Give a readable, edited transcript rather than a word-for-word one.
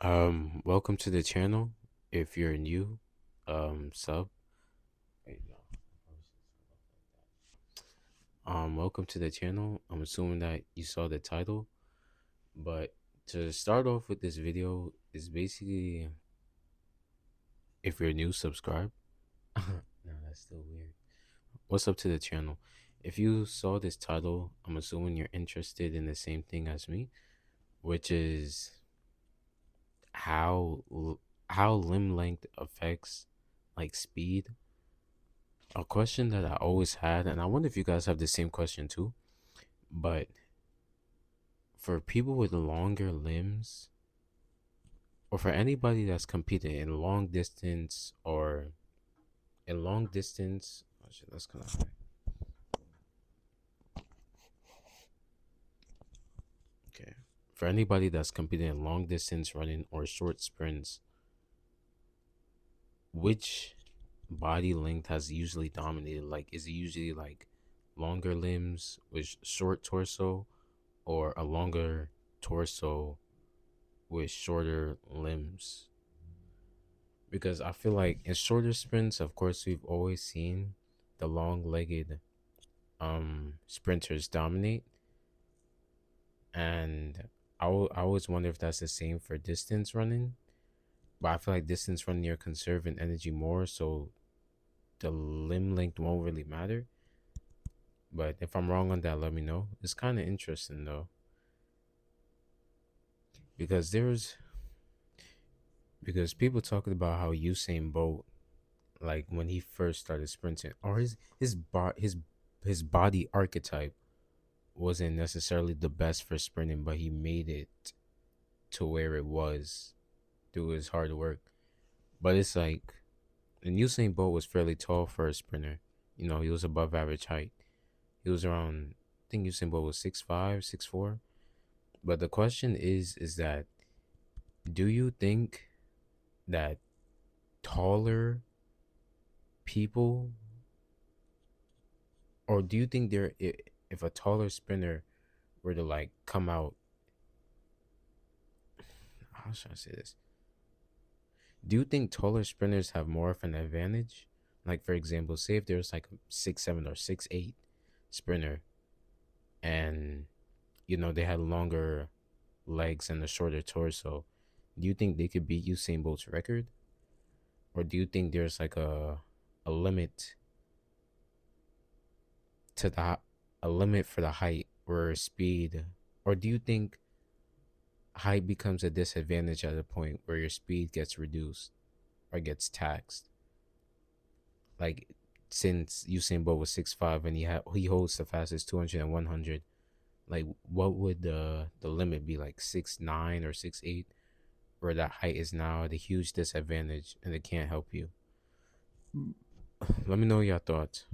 Welcome to the channel. If you're new, sub. Wait, no. Welcome to the channel. I'm assuming that you saw the title, but to start off with this video is basically if you're new, subscribe. No, that's still weird. What's up to the channel? If you saw this title, I'm assuming you're interested in the same thing as me, which is how how limb length affects like speed. A question that I always had, and I wonder if you guys have the same question too, but for people with longer limbs, or for anybody that's competing in long distance or in long distance, oh shit, that's kind of high. Okay. For anybody that's competing in long distance running or short sprints, which body length has usually dominated? Like, is it usually like longer limbs with short torso, or a longer torso with shorter limbs? Because I feel like in shorter sprints, of course, we've always seen the long-legged sprinters dominate, and I always wonder if that's the same for distance running. But I feel like distance running, you're conserving energy more, so the limb length won't really matter. But if I'm wrong on that, let me know. It's kind of interesting though, because because people talking about how Usain Bolt, like when he first started sprinting, or his body archetype wasn't necessarily the best for sprinting, but he made it to where it was through his hard work. But it's like, and Usain Bolt was fairly tall for a sprinter. You know, he was above average height. He was around, I think Usain Bolt was 6'5", 6'4". But the question is that, do you think that taller people, or do you think if a taller sprinter were to like come out, how should I say this? Do you think taller sprinters have more of an advantage? Like, for example, say if there's like a 6'7" or 6'8" sprinter, and they had longer legs and a shorter torso. Do you think they could beat Usain Bolt's record, or do you think there's like a limit to a limit for the height or speed, or do you think height becomes a disadvantage at a point where your speed gets reduced or gets taxed? Like, since Usain Bolt was 6'5" and he holds the fastest 200 and 100, like what would the limit be, like 6'9" or 6'8", where that height is now the huge disadvantage and it can't help you? Let me know your thoughts.